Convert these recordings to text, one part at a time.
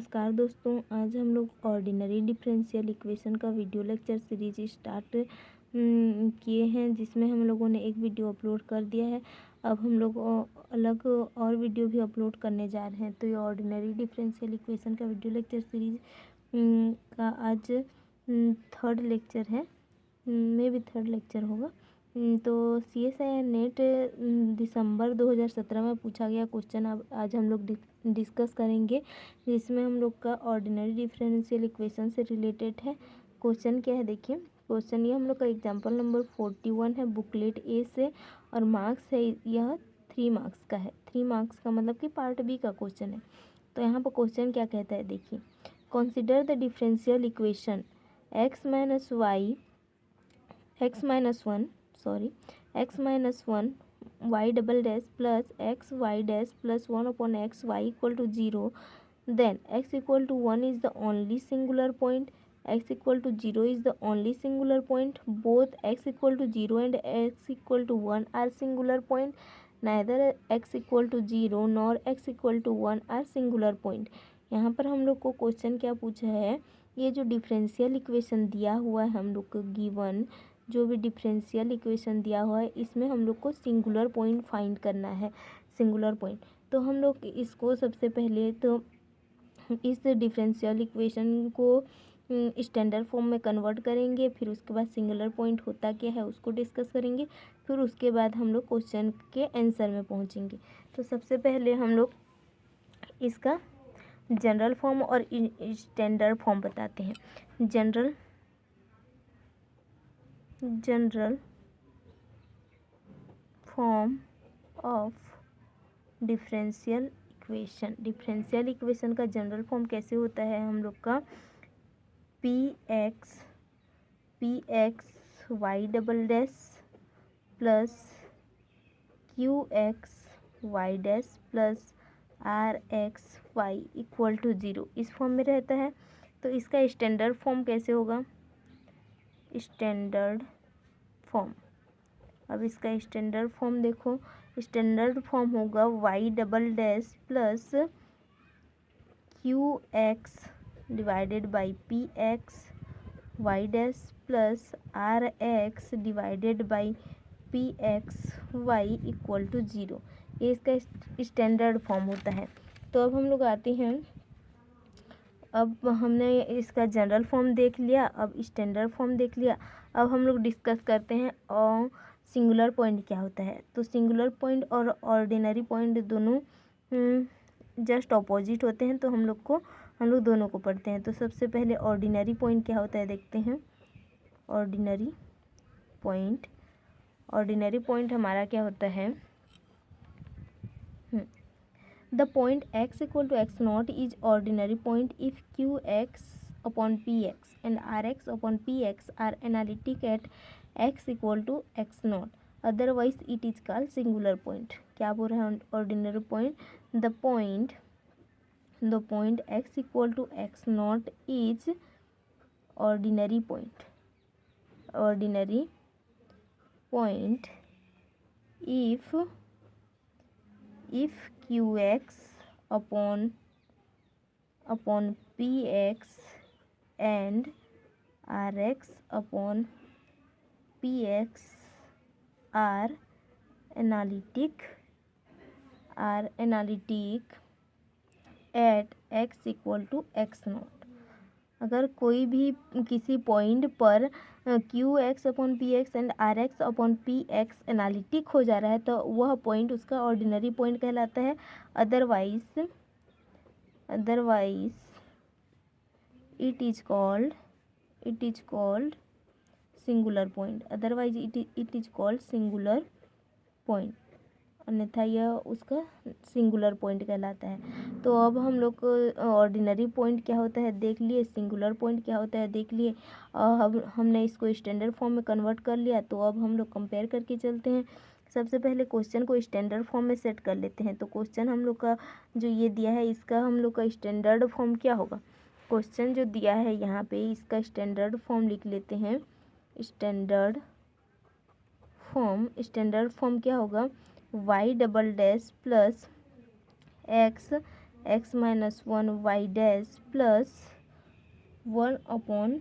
नमस्कार दोस्तों, आज हम लोग ऑर्डिनरी डिफरेंशियल इक्वेशन का वीडियो लेक्चर सीरीज स्टार्ट किए हैं, जिसमें हम लोगों ने एक वीडियो अपलोड कर दिया है। अब हम लोग अलग और वीडियो भी अपलोड करने जा रहे हैं। तो ये ऑर्डिनरी डिफरेंशियल इक्वेशन का वीडियो लेक्चर सीरीज का आज थर्ड लेक्चर है, मे भी थर्ड लेक्चर होगा। तो CSIR नेट दिसंबर 2017 में पूछा गया क्वेश्चन अब आज हम लोग डिस्कस करेंगे, जिसमें हम लोग का ऑर्डिनरी डिफरेंशियल इक्वेशन से रिलेटेड है। क्वेश्चन क्या है देखिए, क्वेश्चन ये हम लोग का एग्जांपल नंबर 41 है बुकलेट ए से, और मार्क्स है यह 3 मार्क्स का है। 3 मार्क्स का मतलब कि पार्ट बी का क्वेश्चन है। तो यहाँ पर क्वेश्चन क्या कहता है देखिए, consider the differential equation x minus one y double dash plus X Y dash plus 1 upon X Y equal to 0, then x equal to 1 is the only singular point, x equal to 0 is the only singular point, both x equal to 0 and x equal to 1 are singular point, neither x equal to 0 nor x equal to 1 are singular point। यहाँ पर हम लोग को question क्या पूछा है, ये जो डिफरेंशियल इक्वेशन दिया हुआ है हम लोग को गिवन, जो भी डिफरेंशियल इक्वेशन दिया हुआ है इसमें हम लोग को सिंगुलर पॉइंट फाइंड करना है। सिंगुलर पॉइंट तो हम लोग इसको सबसे पहले तो इस डिफरेंशियल इक्वेशन को स्टैंडर्ड फॉर्म में कन्वर्ट करेंगे, फिर उसके बाद सिंगुलर पॉइंट होता क्या है उसको डिस्कस करेंगे, फिर उसके बाद हम लोग क्वेश्चन के आंसर में पहुंचेंगे। तो सबसे पहले हम लोग इसका जनरल फॉर्म और स्टैंडर्ड फॉर्म बताते हैं। General form of differential equation का जनरल फॉर्म कैसे होता है हम लोग का, px Y double dash plus qx Y dash plus rx Y equal to 0 इस फॉर्म में रहता है। तो इसका स्टैंडर्ड फॉर्म कैसे होगा, स्टैंडर्ड फॉर्म, अब इसका स्टैंडर्ड फॉर्म देखो, स्टैंडर्ड फॉर्म होगा Y double dash plus Q X divided by P X Y dash plus R X divided by P X Y equal to 0, ये इसका स्टैंडर्ड फॉर्म होता है। तो अब हम लोग आते हैं, अब हमने इसका जनरल फॉर्म देख लिया, अब स्टैंडर्ड फॉर्म देख लिया, अब हम लोग डिस्कस करते हैं और सिंगुलर पॉइंट क्या होता है। तो सिंगुलर पॉइंट और ऑर्डिनरी पॉइंट दोनों जस्ट ऑपोजिट होते हैं, तो हम लोग दोनों को पढ़ते हैं। तो सबसे पहले ऑर्डिनरी पॉइंट क्या होता है देखते हैं। ऑर्डिनरी पॉइंट हमारा क्या होता है, The point x equal to x naught is ordinary point if qx upon px and rx upon px are analytic at x equal to x naught, otherwise it is called singular point। क्या बोल रहा है ordinary point, the point x equal to x naught is ordinary point if qx upon px and rx upon px are analytic at x equal to x naught। अगर कोई भी किसी point पर Q X upon P X and R X upon P X analytic हो जा रहा है तो वह पॉइंट उसका ऑर्डिनरी पॉइंट कहलाता है। Otherwise it is called singular point. Otherwise it is called singular point, अन्यथा यह उसका सिंगुलर पॉइंट कहलाता है। तो अब हम लोग को ऑर्डिनरी पॉइंट क्या होता है देख लिए, सिंगुलर पॉइंट क्या होता है देख लिए, अब हमने इसको स्टैंडर्ड फॉर्म में कन्वर्ट कर लिया। तो अब हम लोग कंपेयर करके चलते हैं। सबसे पहले क्वेश्चन को स्टैंडर्ड फॉर्म में सेट कर लेते हैं। तो क्वेश्चन हम लोग का जो ये दिया है, इसका हम लोग का स्टैंडर्ड फॉर्म क्या होगा, क्वेश्चन जो दिया है यहाँ पे इसका स्टैंडर्ड फॉर्म लिख लेते हैं। स्टैंडर्ड फॉर्म क्या होगा, Y double dash plus X X minus one Y dash plus 1/(1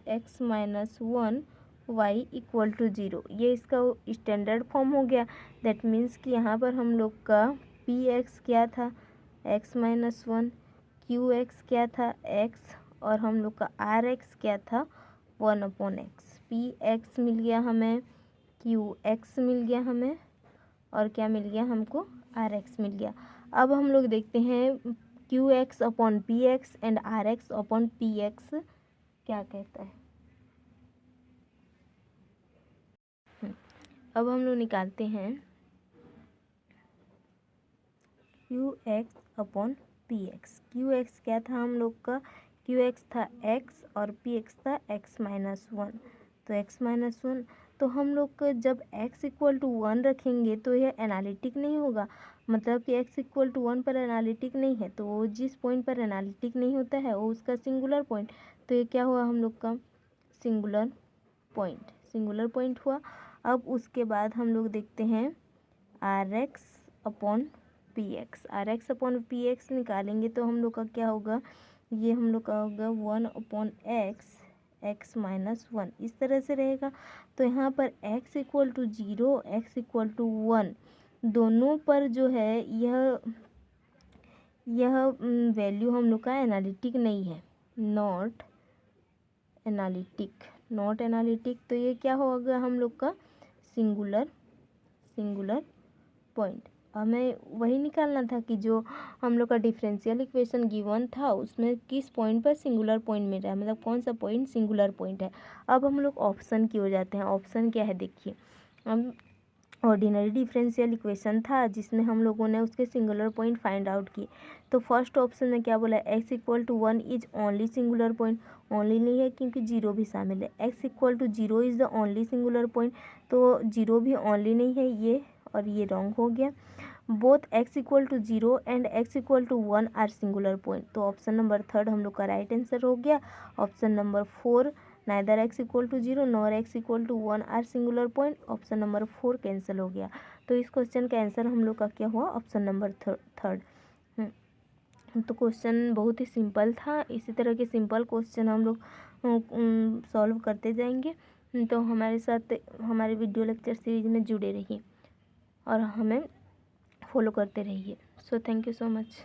x minus one Y equal to 0। ये इसका स्टैंडर्ड फॉर्म हो गया। दैट मीन्स कि यहाँ पर हम लोग का पी एक्स क्या था, X minus one, Q X क्या था, एक्स, और हम लोग का आर एक्स क्या था, 1/x। पी एक्स मिल गया हमें, क्यू एक्स मिल गया हमें, और क्या मिल गया हमको, आर एक्स मिल गया। अब हम लोग देखते हैं Q X upon P X and R X upon P X क्या कहता है। अब हम लोग निकालते हैं Q X upon P X. Q X क्या था हम लोग का, क्यू एक्स था एक्स और पी एक्स था एक्स माइनस वन। तो एक्स माइनस वन, तो हम लोग को जब x इक्वल टू 1 रखेंगे तो यह एनालिटिक नहीं होगा, मतलब कि x इक्वल टू 1 पर एनालिटिक नहीं है, तो वो जिस पॉइंट पर एनालिटिक नहीं होता है वो उसका सिंगुलर पॉइंट। तो ये क्या हुआ हम लोग का, सिंगुलर पॉइंट, सिंगुलर पॉइंट हुआ। अब उसके बाद हम लोग देखते हैं R X upon P X. R X upon P X निकालेंगे तो हम लोग का क्या होगा, ये हम लोग का होगा 1/x एक्स माइनस वन, इस तरह से रहेगा। तो यहाँ पर x equal to 0, X equal to 1, दोनों पर जो है यह वैल्यू हम लोग का एनालिटिक नहीं है, नॉट एनालिटिक, नॉट एनालिटिक। तो ये क्या होगा हम लोग का सिंगुलर पॉइंट। हमें वही निकालना था कि जो हम लोग का डिफरेंशियल इक्वेशन गिवन था उसमें किस पॉइंट पर सिंगुलर पॉइंट मिल रहा है, मतलब कौन सा पॉइंट सिंगुलर पॉइंट है। अब हम लोग ऑप्शन की ओर जाते हैं। ऑप्शन क्या है देखिए, हम ऑर्डिनरी डिफरेंशियल इक्वेशन था जिसमें हम लोगों ने उसके सिंगुलर पॉइंट फाइंड आउट किए। तो फर्स्ट ऑप्शन में क्या बोला, X equal to 1 is only singular point. Only नहीं है क्योंकि 0 भी शामिल है। X equal to 0 is the only singular point, तो 0 भी ओनली नहीं है, ये और ये रॉन्ग हो गया। Both x equal to 0 and x equal to 1 are singular point, तो ऑप्शन नंबर थर्ड हम लोग का राइट आंसर हो गया। Option number 4, neither x equal to 0 nor x equal to 1 are singular point, option number 4 cancel हो गया। तो इस क्वेश्चन का आंसर हम लोग का क्या हुआ, ऑप्शन नंबर थर्ड। तो क्वेश्चन बहुत ही सिंपल था। इसी तरह के सिंपल क्वेश्चन हम लोग सॉल्व करते जाएंगे। तो हमारे साथ हमारे वीडियो लेक्चर सीरीज में जुड़े रहिए और हमें फॉलो करते रहिए। So thank you so much.